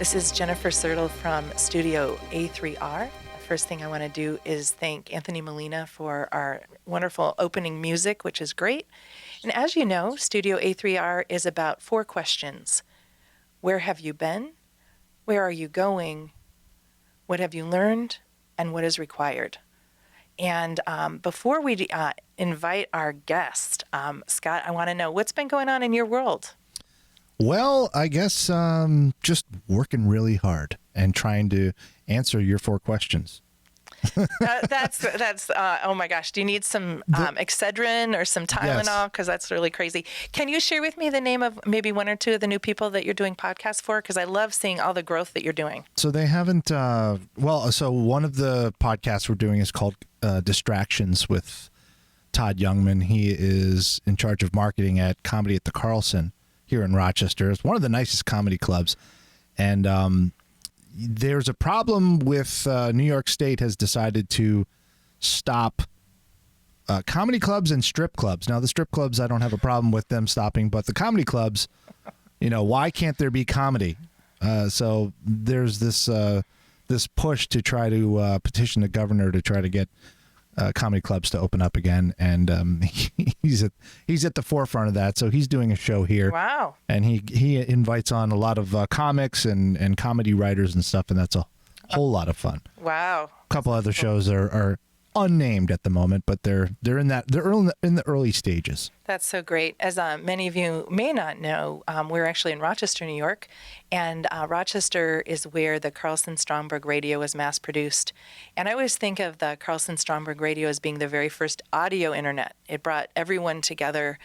This is Jennifer Sertl from Studio A3R. The first thing I want to do is thank Anthony Molina for our wonderful opening music, which is great. And as you know, Studio A3R is about 4 questions. Where have you been? Where are you going? What have you learned? And what is required? And before we invite our guest, Scott, I want to know what's been going on in your world. Well, I guess just working really hard and trying to answer your 4 questions. That's oh my gosh. Do you need some Excedrin or some Tylenol? Because that's really crazy. Can you share with me the name of maybe 1 or 2 of the new people that you're doing podcasts for? Because I love seeing all the growth that you're doing. So they haven't, so one of the podcasts we're doing is called Distractions with Todd Youngman. He is in charge of marketing at Comedy at the Carlson here in Rochester. It's one of the nicest comedy clubs. And there's a problem with New York State has decided to stop comedy clubs and strip clubs. Now, the strip clubs, I don't have a problem with them stopping, but the comedy clubs, why can't there be comedy? So there's this push to try to petition the governor to try to get comedy clubs to open up again, and he's at the forefront of that. So he's doing a show here. Wow! And he invites on a lot of comics and comedy writers and stuff, and that's a whole lot of fun. Wow! A couple other shows are unnamed at the moment, but they're in the early stages. That's so great. As many of you may not know, we're actually in Rochester, New York, and Rochester is where the Carlson Stromberg radio was mass produced. And I always think of the Carlson Stromberg radio as being the very first audio internet. It brought everyone together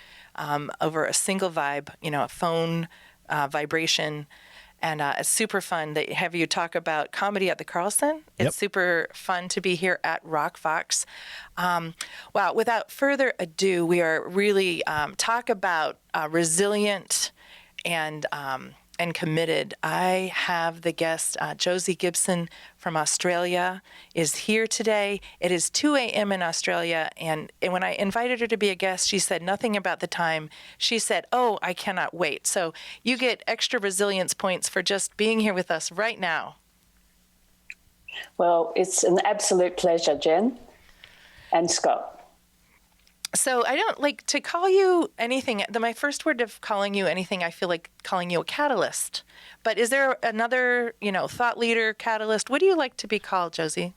over a single vibe, a phone vibration. And it's super fun to have you talk about comedy at the Carlson. It's super fun to be here at ROC Vox. Wow, without further ado, we are really talk about resilient and committed. I have the guest, Josie Gibson from Australia, is here today. It is 2 a.m. in Australia, and when I invited her to be a guest, she said nothing about the time. She said, "Oh, I cannot wait." So you get extra resilience points for just being here with us right now. Well, it's an absolute pleasure, Jen and Scott. So I don't like to call you anything. My first word of calling you anything, I feel like calling you a catalyst. But is there another, thought leader, catalyst? What do you like to be called, Josie?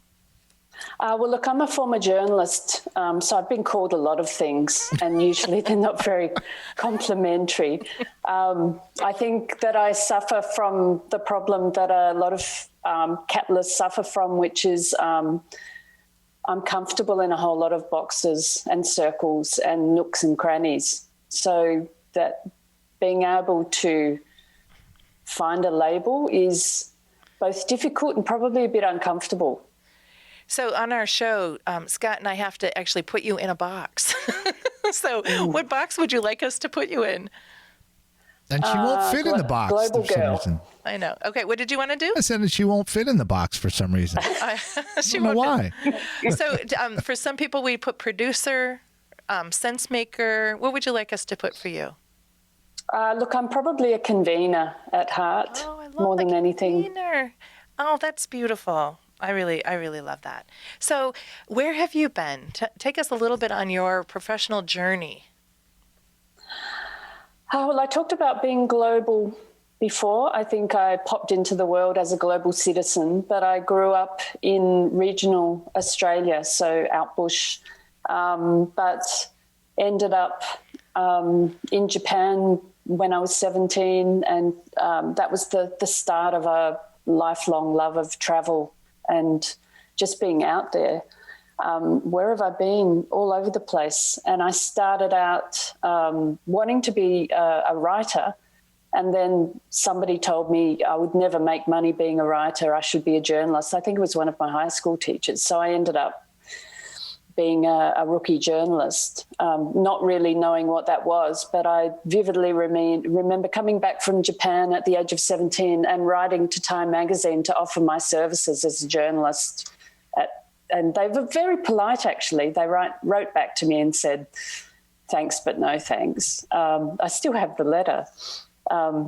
Well, look, I'm a former journalist, so I've been called a lot of things, and usually they're not very complimentary. I think that I suffer from the problem that a lot of catalysts suffer from, which is I'm comfortable in a whole lot of boxes and circles and nooks and crannies, so that being able to find a label is both difficult and probably a bit uncomfortable. So on our show, Scott and I have to actually put you in a box. So what box would you like us to put you in? And she won't fit in the box global for some girl. reason. I know. Okay, what did you want to do? I said that she won't fit in the box for some reason. I don't know why. So for some people, we put producer, Sensemaker. What would you like us to put for you? Look, I'm probably a convener at heart, more than anything. Convener. Oh, that's beautiful. I really love that. So where have you been? Take us a little bit on your professional journey. Well, I talked about being global before. I think I popped into the world as a global citizen, but I grew up in regional Australia, so out bush, but ended up in Japan when I was 17, and that was the start of a lifelong love of travel and just being out there. Where have I been? All over the place. And I started out wanting to be a writer, and then somebody told me I would never make money being a writer. I should be a journalist. I think it was one of my high school teachers. So I ended up being a rookie journalist, not really knowing what that was, but I vividly remember coming back from Japan at the age of 17 and writing to Time magazine to offer my services as a journalist. And they were very polite, actually. They wrote back to me and said, "Thanks, but no thanks." I still have the letter.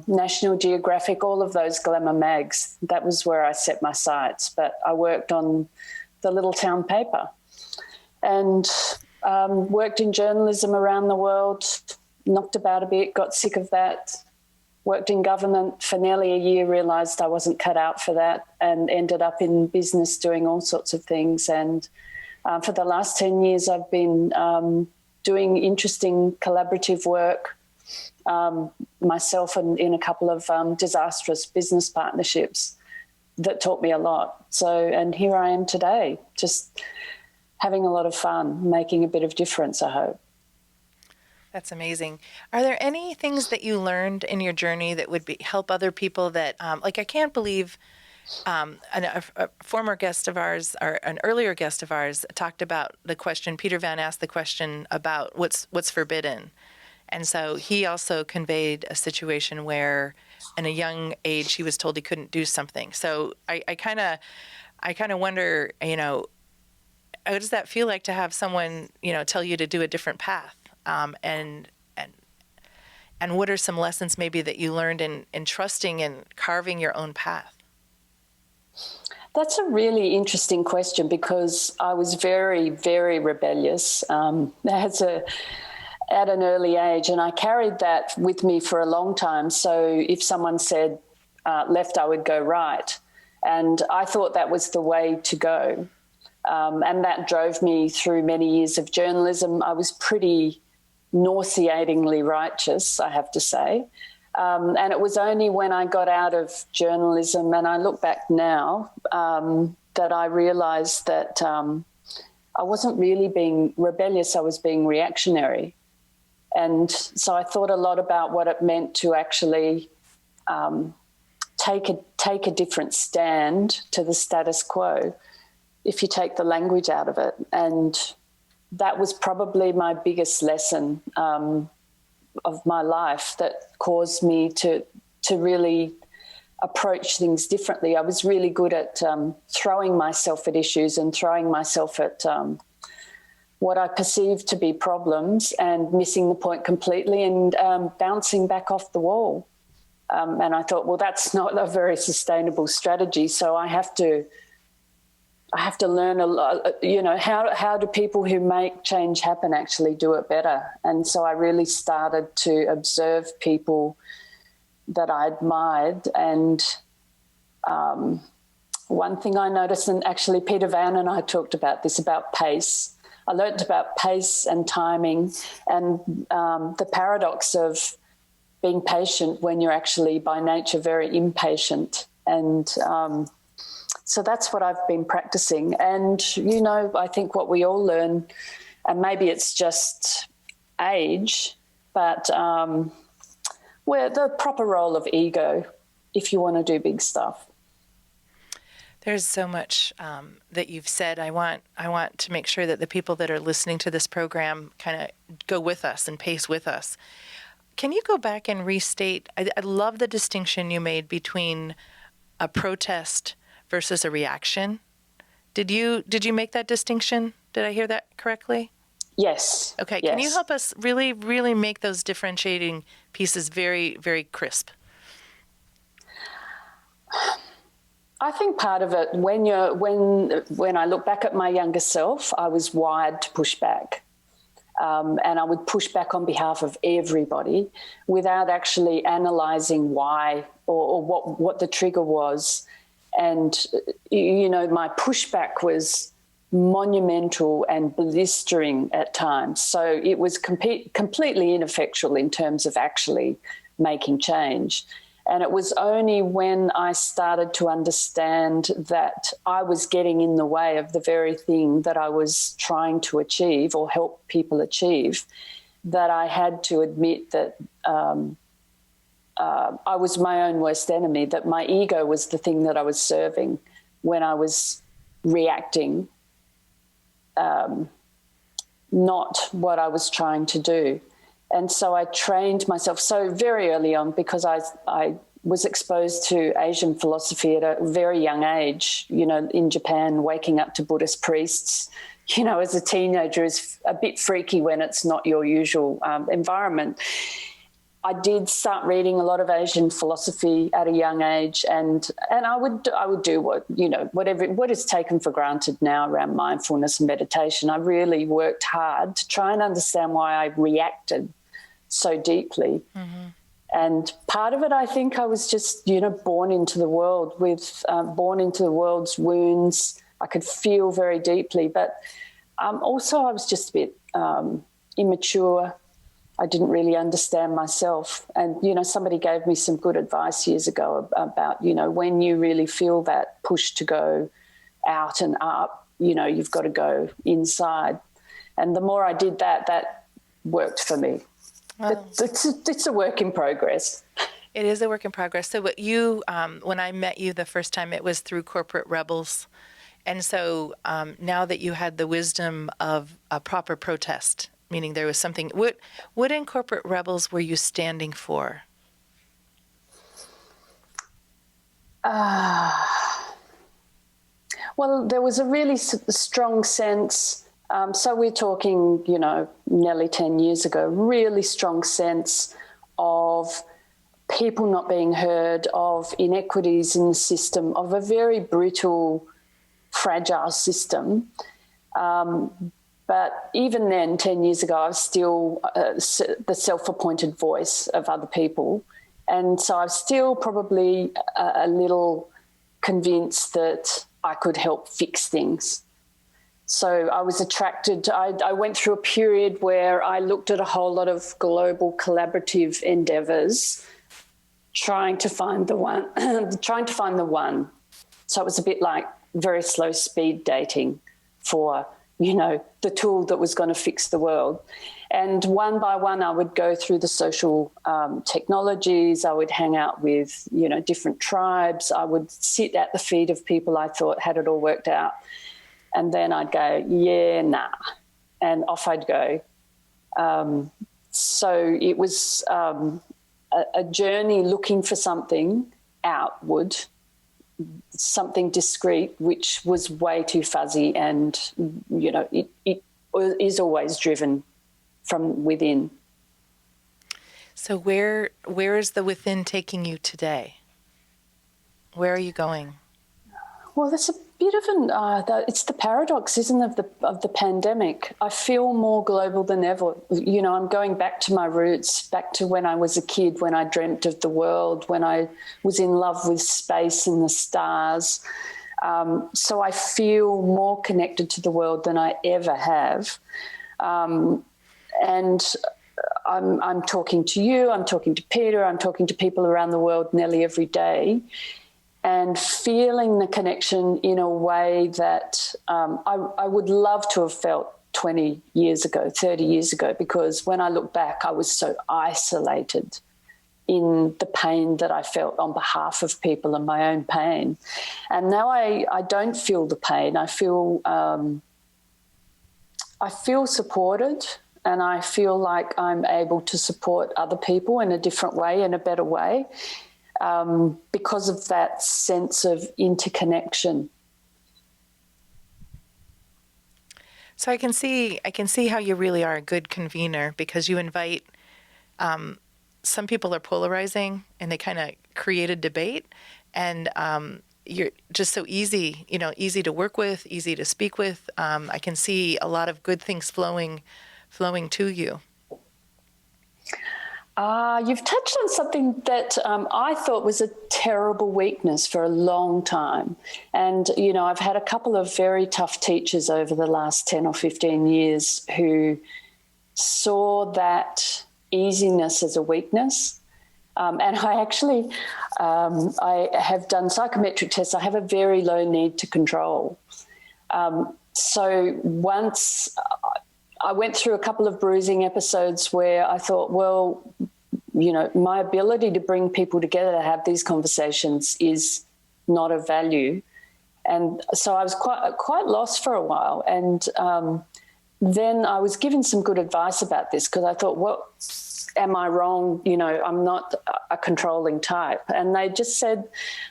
National Geographic, all of those glamour mags. That was where I set my sights. But I worked on the little town paper and worked in journalism around the world, knocked about a bit, got sick of that, worked in government for nearly a year, realised I wasn't cut out for that, and ended up in business doing all sorts of things. And for the last 10 years, I've been doing interesting collaborative work myself and in a couple of disastrous business partnerships that taught me a lot. So, and here I am today, just having a lot of fun, making a bit of difference, I hope. That's amazing. Are there any things that you learned in your journey that would help other people that, like, I can't believe a former guest of ours, or an earlier guest of ours, talked about the question, Peter Van asked the question about what's forbidden. And so he also conveyed a situation where in a young age he was told he couldn't do something. So I kind of wonder, what does that feel like to have someone, tell you to do a different path? And what are some lessons maybe that you learned in trusting and carving your own path? That's a really interesting question, because I was very, very rebellious at an early age, and I carried that with me for a long time. So if someone said left, I would go right. And I thought that was the way to go. And that drove me through many years of journalism. I was pretty nauseatingly righteous, I have to say. And it was only when I got out of journalism, and I look back now, that I realised that I wasn't really being rebellious, I was being reactionary. And so I thought a lot about what it meant to actually take a different stand to the status quo if you take the language out of it. And that was probably my biggest lesson of my life that caused me to really approach things differently. I was really good at throwing myself at issues and throwing myself at what I perceived to be problems and missing the point completely and bouncing back off the wall. And I thought, well, that's not a very sustainable strategy. So I have to learn a lot, how do people who make change happen actually do it better? And so I really started to observe people that I admired. And one thing I noticed, and actually Peter Van and I talked about this, about pace. I learned about pace and timing and the paradox of being patient when you're actually by nature very impatient. And so that's what I've been practicing. And, I think what we all learn, and maybe it's just age, but we're the proper role of ego if you want to do big stuff. There's so much that you've said. I want to make sure that the people that are listening to this program kind of go with us and pace with us. Can you go back and restate? I love the distinction you made between a protest versus a reaction. Did you make that distinction? Did I hear that correctly? Yes. Okay. Yes. Can you help us really, really make those differentiating pieces very, very crisp? I think part of it, when I look back at my younger self, I was wired to push back. And I would push back on behalf of everybody without actually analysing why or what the trigger was. And, my pushback was monumental and blistering at times. So it was completely ineffectual in terms of actually making change. And it was only when I started to understand that I was getting in the way of the very thing that I was trying to achieve or help people achieve that I had to admit that I was my own worst enemy, that my ego was the thing that I was serving when I was reacting, not what I was trying to do. And so I trained myself so very early on, because I was exposed to Asian philosophy at a very young age, in Japan, waking up to Buddhist priests, as a teenager is a bit freaky when it's not your usual environment. I did start reading a lot of Asian philosophy at a young age, and I would do what is taken for granted now around mindfulness and meditation. I really worked hard to try and understand why I reacted so deeply. Mm-hmm. And part of it, I think I was just, born into the world born into the world's wounds. I could feel very deeply, but also I was just a bit immature. I didn't really understand myself. And, somebody gave me some good advice years ago about, when you really feel that push to go out and up, you've got to go inside. And the more I did that, that worked for me. Wow. It's a work in progress. It is a work in progress. So what you, when I met you the first time, it was through Corporate Rebels. And so now that you had the wisdom of a proper protest, meaning there was something, what in Corporate Rebels were you standing for? Well, there was a really strong sense. So we're talking, nearly 10 years ago, really strong sense of people not being heard, of inequities in the system, of a very brutal, fragile system. But even then, 10 years ago, I was still the self-appointed voice of other people. And so I was still probably a little convinced that I could help fix things. So I was attracted. I went through a period where I looked at a whole lot of global collaborative endeavours, trying to find the one. So it was a bit like very slow speed dating for, the tool that was going to fix the world. And one by one, I would go through the social technologies. I would hang out with, different tribes. I would sit at the feet of people I thought had it all worked out. And then I'd go, yeah, nah, and off I'd go. So it was a journey looking for something outward, something discrete, which was way too fuzzy, and, it is always driven from within. So where is the within taking you today? Where are you going? Well, that's a bit of it's the paradox, isn't it, of the pandemic. I feel more global than ever. I'm going back to my roots, back to when I was a kid, when I dreamt of the world, when I was in love with space and the stars. So I feel more connected to the world than I ever have. And I'm talking to you, I'm talking to Peter, I'm talking to people around the world nearly every day, and feeling the connection in a way that I would love to have felt 20 years ago, 30 years ago, because when I look back, I was so isolated in the pain that I felt on behalf of people and my own pain. And now I don't feel the pain. I feel supported, and I feel like I'm able to support other people in a different way, in a better way. Because of that sense of interconnection. So I can see how you really are a good convener, because you invite. Some people are polarizing, and they kind of create a debate, and you're just so easy, easy to work with, easy to speak with. I can see a lot of good things flowing to you. You've touched on something that I thought was a terrible weakness for a long time. And, I've had a couple of very tough teachers over the last 10 or 15 years who saw that easiness as a weakness. And I actually, I have done psychometric tests. I have a very low need to control. So once I went through a couple of bruising episodes where I thought, well, my ability to bring people together to have these conversations is not of value. And so I was quite lost for a while. And then I was given some good advice about this, because I thought, well, am I wrong? I'm not a controlling type. And they just said,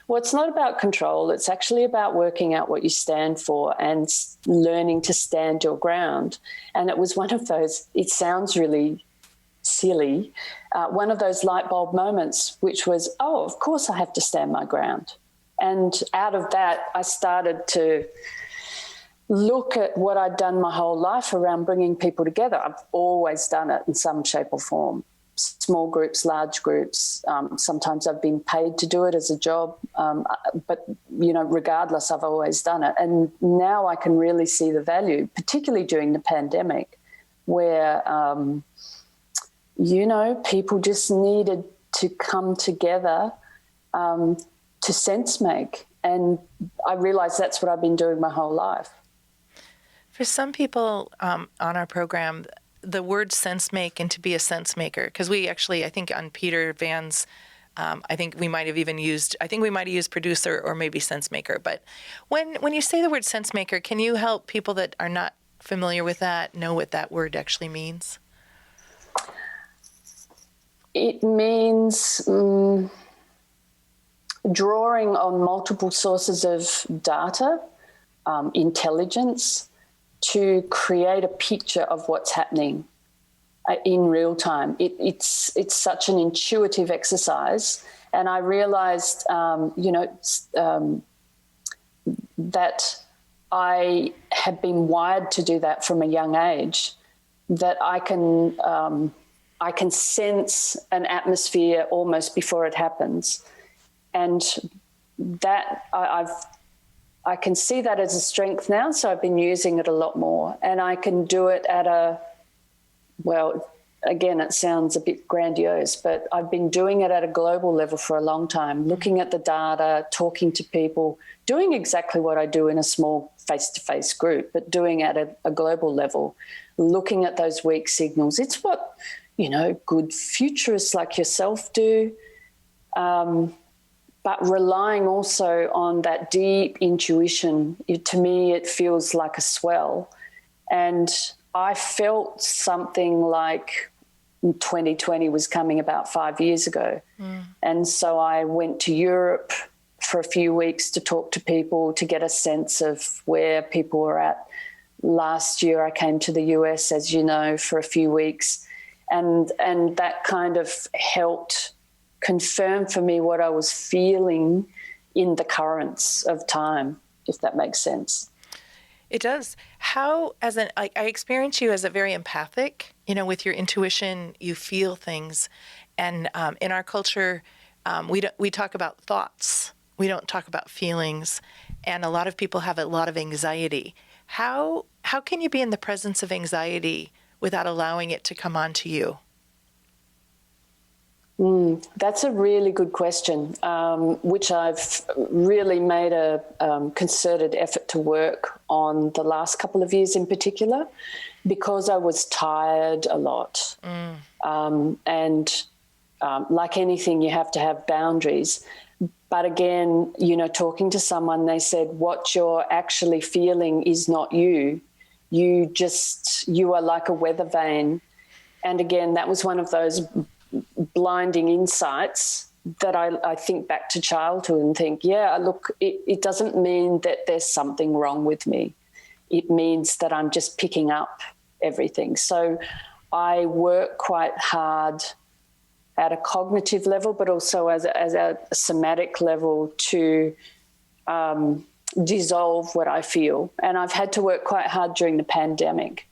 well, it's not about control. It's actually about working out what you stand for and learning to stand your ground. And it was one of those, it sounds really silly, one of those light bulb moments, which was, oh, of course I have to stand my ground. And out of that, I started to look at what I'd done my whole life around bringing people together. I've always done it in some shape or form, small groups, large groups. Sometimes I've been paid to do it as a job, but, regardless, I've always done it. And now I can really see the value, particularly during the pandemic, where, people just needed to come together to sense make. And I realised that's what I've been doing my whole life. For some people on our program, the word sense make and to be a sense maker, because we actually, I think on Peter Van's, I think we might have used producer or maybe sense maker. But when you say the word sense maker, can you help people that are not familiar with that know what that word actually means? It means drawing on multiple sources of data, intelligence, to create a picture of what's happening in real time. It's such an intuitive exercise, and I realised, that I had been wired to do that from a young age. That I can sense an atmosphere almost before it happens, and that I can see that as a strength now, so I've been using it a lot more. And I can do it again, it sounds a bit grandiose, but I've been doing it at a global level for a long time, looking at the data, talking to people, doing exactly what I do in a small face-to-face group, but doing it at a global level, looking at those weak signals. It's what, good futurists like yourself do. But relying also on that deep intuition, to me, it feels like a swell. And I felt something like 2020 was coming about 5 years ago. And so I went to Europe for a few weeks to talk to people, to get a sense of where people were at. Last year I came to the US, as you know, for a few weeks. And that kind of helped confirm for me what I was feeling in the currents of time, if that makes sense. It does. How, I experience you as a very empathic, with your intuition, you feel things. And in our culture, we talk about thoughts. We don't talk about feelings. And a lot of people have a lot of anxiety. How can you be in the presence of anxiety without allowing it to come onto you? That's a really good question, which I've really made a concerted effort to work on the last couple of years in particular, because I was tired a lot. And like anything, you have to have boundaries. But again, talking to someone, they said, what you're actually feeling is not you. You are like a weather vane. And again, that was one of those blinding insights that I think back to childhood and think, look, it doesn't mean that there's something wrong with me. It means that I'm just picking up everything. So I work quite hard at a cognitive level, but also as a somatic level to dissolve what I feel. And I've had to work quite hard during the pandemic.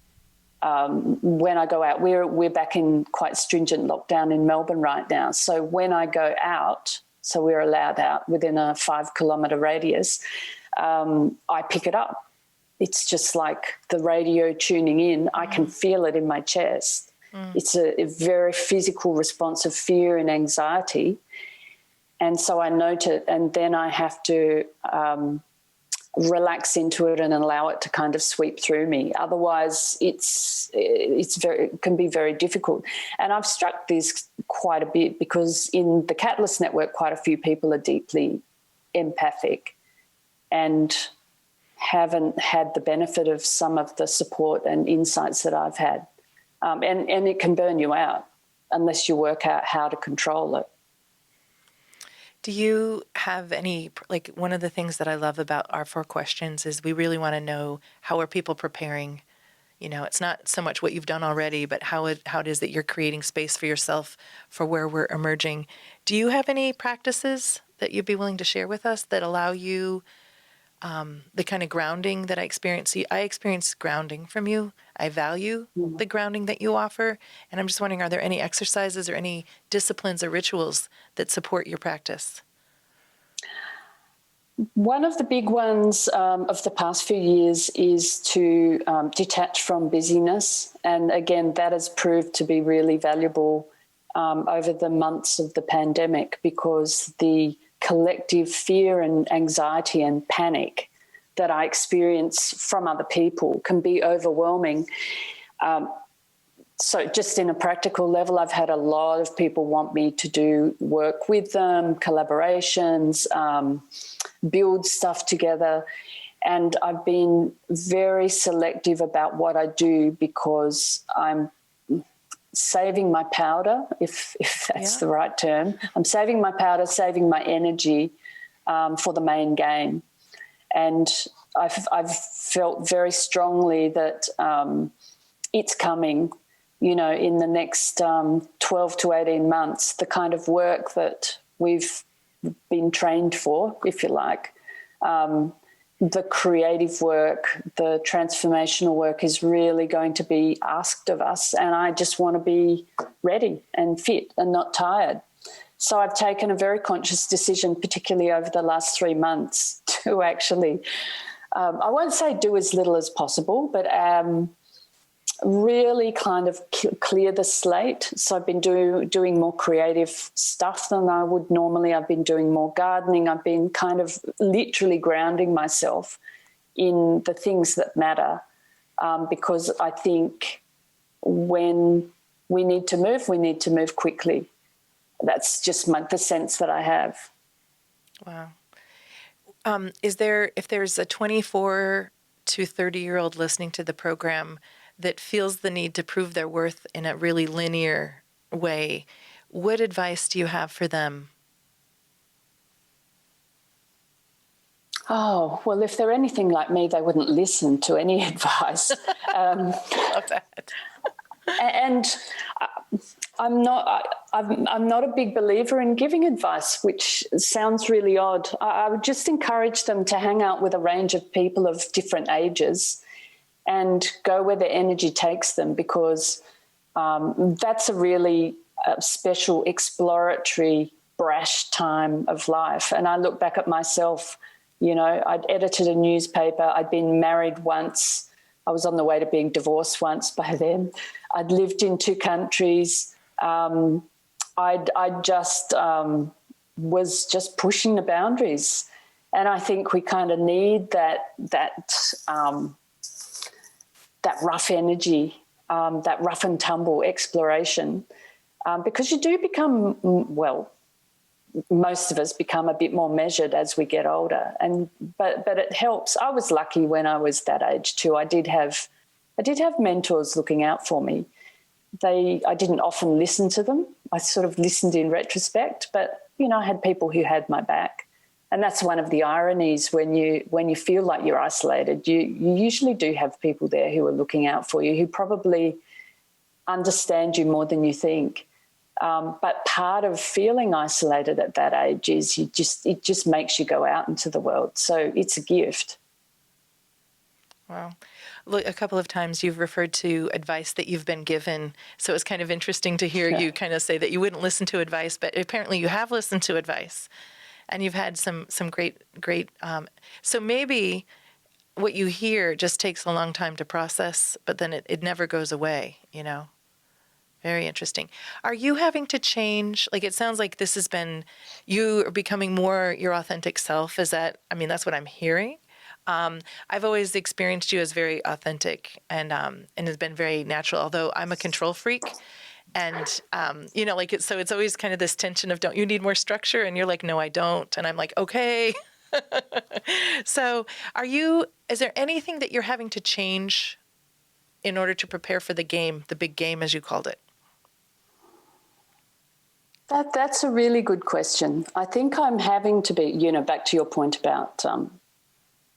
When I go out, we're back in quite stringent lockdown in Melbourne right now. So when I go out, so we're allowed out within a 5-kilometre radius, I pick it up. It's just like the radio tuning in. I can feel it in my chest. It's a very physical response of fear and anxiety. And so I note it, and then I have to relax into it and allow it to kind of sweep through me. Otherwise, it can be very difficult. And I've struck this quite a bit because in the Catalyst Network, quite a few people are deeply empathic and haven't had the benefit of some of the support and insights that I've had. And it can burn you out unless you work out how to control it. Do you have any, one of the things that I love about our 4 questions is we really want to know, how are people preparing, It's not so much what you've done already, but how it is that you're creating space for yourself for where we're emerging. Do you have any practices that you'd be willing to share with us that allow you the kind of grounding that I experience? I experience grounding from you. I value the grounding that you offer. And I'm just wondering, are there any exercises or any disciplines or rituals that support your practice? One of the big ones of the past few years is to detach from busyness. And again, that has proved to be really valuable over the months of the pandemic, because the collective fear and anxiety and panic that I experience from other people can be overwhelming. So just in a practical level, I've had a lot of people want me to do work with them, collaborations, build stuff together. And I've been very selective about what I do, because I'm saving my powder, if that's the right term. I'm saving my powder, saving my energy for the main game. And I've felt very strongly that it's coming, in the next 12 to 18 months, the kind of work that we've been trained for, if you like. The creative work, the transformational work is really going to be asked of us, and I just want to be ready and fit and not tired. So I've taken a very conscious decision, particularly over the last 3 months, to actually, I won't say do as little as possible, but really kind of clear the slate. So I've been doing more creative stuff than I would normally. I've been doing more gardening. I've been kind of literally grounding myself in the things that matter, because I think when we need to move quickly. That's just the sense that I have. Wow. If there's a 24 to 30-year-old listening to the program that feels the need to prove their worth in a really linear way, what advice do you have for them? Oh, well, if they're anything like me, they wouldn't listen to any advice. I love that. And I'm not a big believer in giving advice, which sounds really odd. I would just encourage them to hang out with a range of people of different ages and go where their energy takes them, because that's a really special, exploratory, brash time of life. And I look back at myself, I'd edited a newspaper, I'd been married once, I was on the way to being divorced once by then, I'd lived in 2 countries, I just was just pushing the boundaries. And I think we kind of need that rough energy, that rough and tumble exploration, because you do become, most of us become a bit more measured as we get older. But it helps. I was lucky when I was that age too. I did have mentors looking out for me. I didn't often listen to them. I sort of listened in retrospect, but I had people who had my back. And that's one of the ironies when you feel like you're isolated. You usually do have people there who are looking out for you, who probably understand you more than you think. But part of feeling isolated at that age is it just makes you go out into the world. So it's a gift. Wow. Look, a couple of times you've referred to advice that you've been given. So it's kind of interesting to hear you kind of say that you wouldn't listen to advice, but apparently you have listened to advice. And you've had some great, so maybe what you hear just takes a long time to process, but then it never goes away, Very interesting. Are you having to change? Like, it sounds like this has been, you are becoming more your authentic self. That's what I'm hearing. I've always experienced you as very authentic and has been very natural, although I'm a control freak. And, so it's always kind of this tension of, don't you need more structure? And you're like, no, I don't. And I'm like, okay. So is there anything that you're having to change in order to prepare for the game, the big game, as you called it? That's a really good question. I think I'm having to be, back to your point about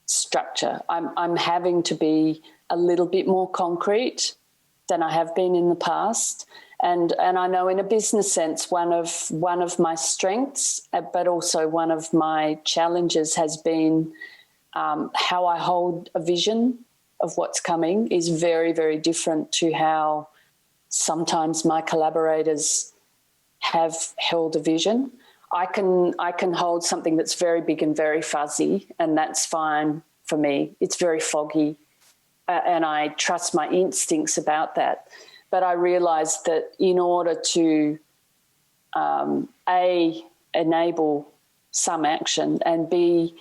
structure, I'm having to be a little bit more concrete than I have been in the past. And I know in a business sense, one of my strengths, but also one of my challenges has been how I hold a vision of what's coming is very, very different to how sometimes my collaborators have held a vision. I can hold something that's very big and very fuzzy, and that's fine for me. It's very foggy, and I trust my instincts about that. But I realised that in order to, A, enable some action, and B,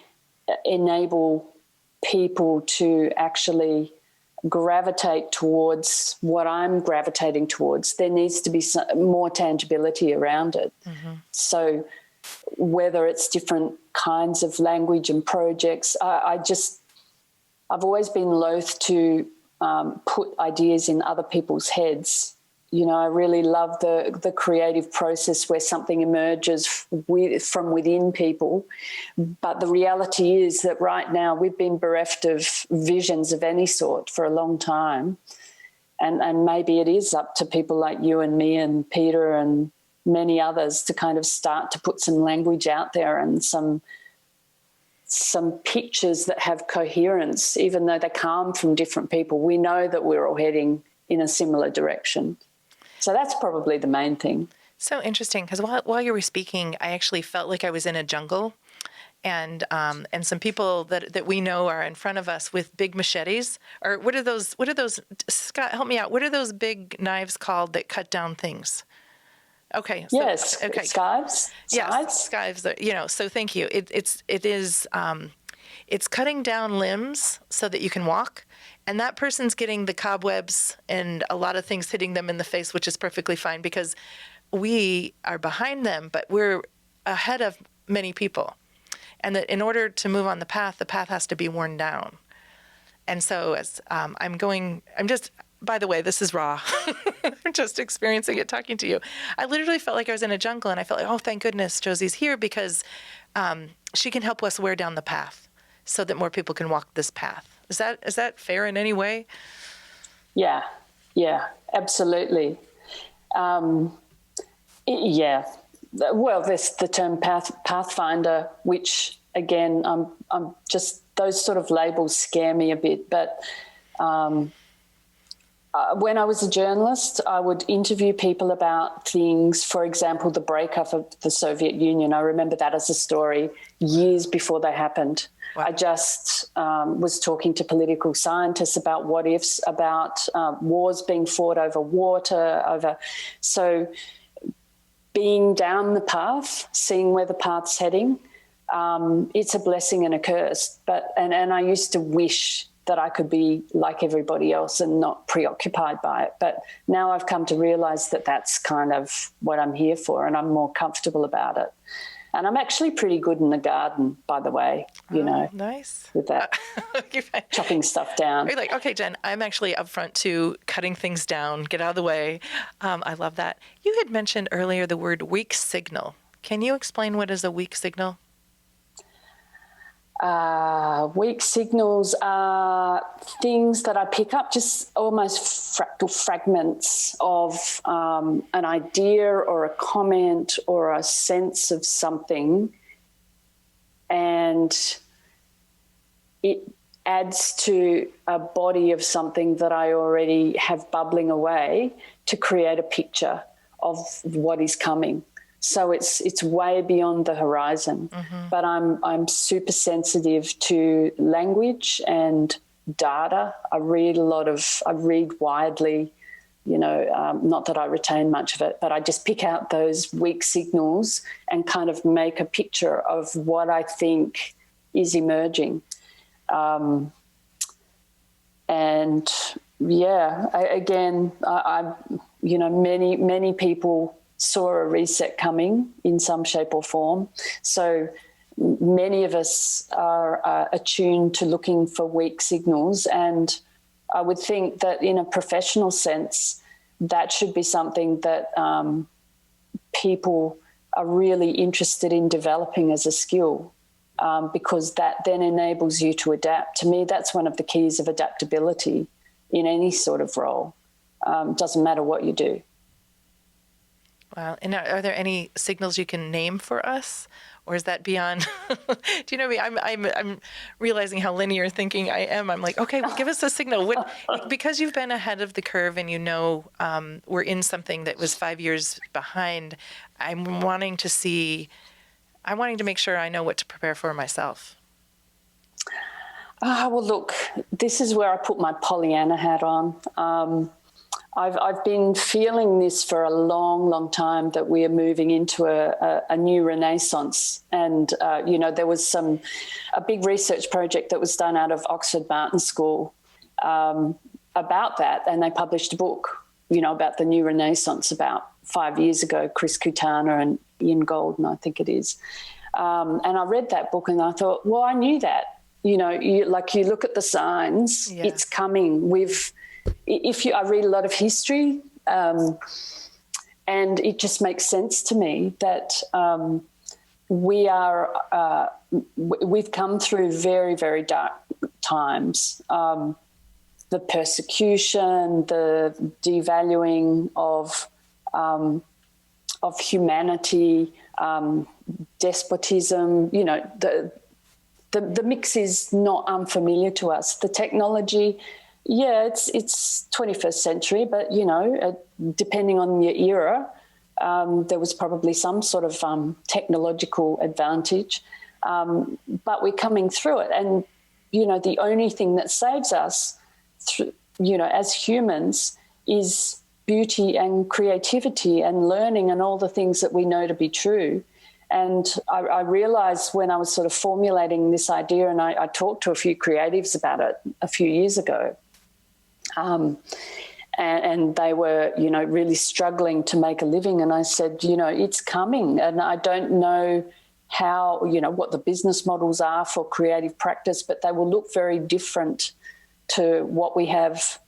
enable people to actually gravitate towards what I'm gravitating towards, there needs to be more tangibility around it. Mm-hmm. So whether it's different kinds of language and projects, I've always been loath to put ideas in other people's heads. You know, I really love the creative process where something emerges from within people. But the reality is that right now we've been bereft of visions of any sort for a long time. And maybe it is up to people like you and me and Peter and many others to kind of start to put some language out there and some pictures that have coherence, even though they come from different people. We know that we're all heading in a similar direction. So that's probably the main thing. So interesting, because while you were speaking, I actually felt like I was in a jungle, and some people that we know are in front of us with big machetes. Or what are those? Scott, help me out. What are those big knives called that cut down things? Okay. So, yes. Okay. Scythes. Yes. Scythes. You know. So thank you. It's cutting down limbs so that you can walk. And that person's getting the cobwebs and a lot of things hitting them in the face, which is perfectly fine because we are behind them, but we're ahead of many people. And that in order to move on the path has to be worn down. And so as by the way, this is raw. I'm just experiencing it talking to you. I literally felt like I was in a jungle, and I felt like, oh, thank goodness Josie's here because she can help us wear down the path so that more people can walk this path. Is that fair in any way? Yeah, absolutely. Yeah. Well, there's the term Pathfinder, which again, I'm just those sort of labels scare me a bit. But when I was a journalist, I would interview people about things. For example, the breakup of the Soviet Union. I remember that as a story years before they happened. Wow. I just was talking to political scientists about what ifs, about wars being fought over water, so being down the path, seeing where the path's heading, it's a blessing and a curse. And I used to wish that I could be like everybody else and not preoccupied by it. But now I've come to realise that that's kind of what I'm here for, and I'm more comfortable about it. And I'm actually pretty good in the garden, by the way, you know. Nice. With that, chopping stuff down. You're like, okay, Jen, I'm actually up front to cutting things down, get out of the way. I love that. You had mentioned earlier the word weak signal. Can you explain what is a weak signal? Weak signals are things that I pick up, just almost fractal fragments of an idea or a comment or a sense of something, and it adds to a body of something that I already have bubbling away to create a picture of what is coming. So it's way beyond the horizon. Mm-hmm. But I'm super sensitive to language and data. I read widely, you know, not that I retain much of it, but I just pick out those weak signals and kind of make a picture of what I think is emerging. And yeah, I you know, many people saw a reset coming in some shape or form. So many of us are attuned to looking for weak signals, and I would think that in a professional sense, that should be something that people are really interested in developing as a skill, because that then enables you to adapt. To me, that's one of the keys of adaptability. in any sort of role. Doesn't matter what you do. Wow. And are there any signals you can name for us? Or is that beyond? Do you know me? I'm realizing how linear thinking I am. I'm like, okay, well, give us a signal. Because you've been ahead of the curve and we're in something that was 5 years behind. I'm wanting to make sure I know what to prepare for myself. Well, look, this is where I put my Pollyanna hat on. I've been feeling this for a long, long time, that we are moving into a new renaissance. And, there was a big research project that was done out of Oxford Martin School about that. And they published a book, about the new renaissance about 5 years ago, Chris Kutana and Ian Golden, I think it is. And I read that book and I thought, well, I knew that. You look at the signs, yeah. It's coming. I read a lot of history, and it just makes sense to me that we've come through very, very dark times. The persecution, the devaluing of humanity, despotism. The mix is not unfamiliar to us. The technology. Yeah, it's 21st century, but, depending on your era, there was probably some sort of technological advantage. But we're coming through it. And, the only thing that saves us, as humans, is beauty and creativity and learning and all the things that we know to be true. And I realised when I was sort of formulating this idea, and I talked to a few creatives about it a few years ago, and they were, really struggling to make a living. And I said, it's coming. And I don't know how, what the business models are for creative practice, but they will look very different to what we have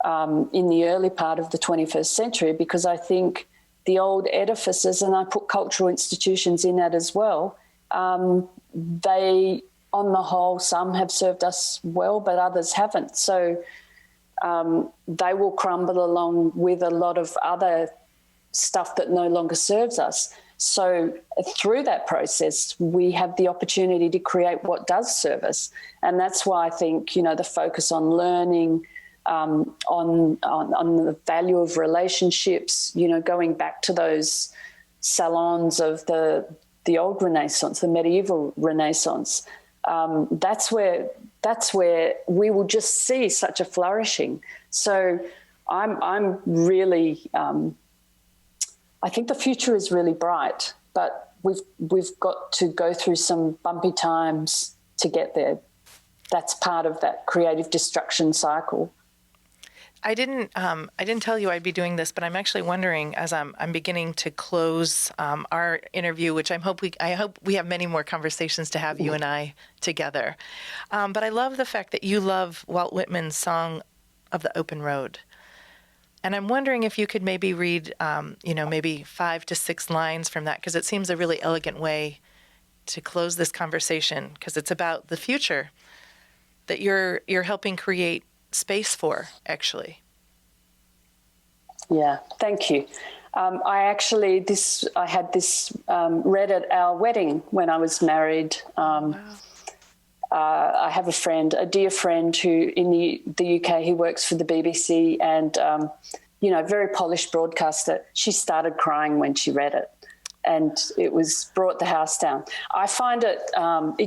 in the early part of the 21st century, because I think the old edifices, and I put cultural institutions in that as well, they, on the whole, some have served us well, but others haven't. So they will crumble along with a lot of other stuff that no longer serves us. So through that process, we have the opportunity to create what does serve us. And that's why I think, the focus on learning, on the value of relationships, going back to those salons of the old Renaissance, the medieval Renaissance, that's where we will just see such a flourishing. So I'm really, I think the future is really bright, but we've got to go through some bumpy times to get there. That's part of that creative destruction cycle. I didn't tell you I'd be doing this, but I'm actually wondering, as I'm beginning to close our interview, which I hope we have many more conversations to have, you and I together. But I love the fact that you love Walt Whitman's Song of the Open Road. And I'm wondering if you could maybe read, maybe 5 to 6 lines from that, because it seems a really elegant way to close this conversation, because it's about the future that you're helping create space for, actually. Yeah, thank you. I had this read at our wedding when I was married. Wow. I have a dear friend who in the UK, he works for the BBC and, very polished broadcaster. She started crying when she read it, and it brought the house down. I find it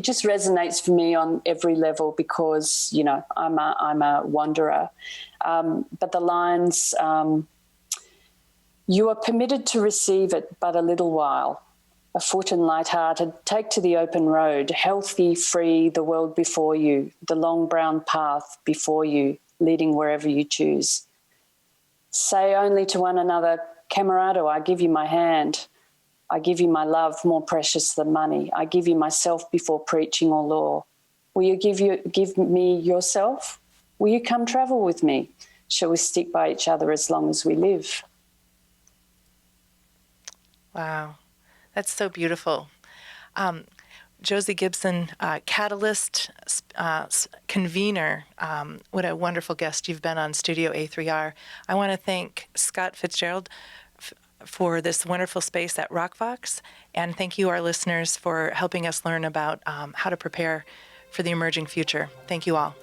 just resonates for me on every level because, I'm a wanderer. But the lines, you are permitted to receive it but a little while. Afoot and light-hearted, take to the open road, healthy, free, the world before you, the long brown path before you, leading wherever you choose. Say only to one another, Camerado, I give you my hand. I give you my love more precious than money. I give you myself before preaching or law. Will you give me yourself? Will you come travel with me? Shall we stick by each other as long as we live? Wow. That's so beautiful. Josie Gibson, catalyst, convener. What a wonderful guest you've been on Studio A3R. I want to thank Scott Fitzgerald for this wonderful space at ROC Vox, and thank you, our listeners, for helping us learn about how to prepare for the emerging future. Thank you all.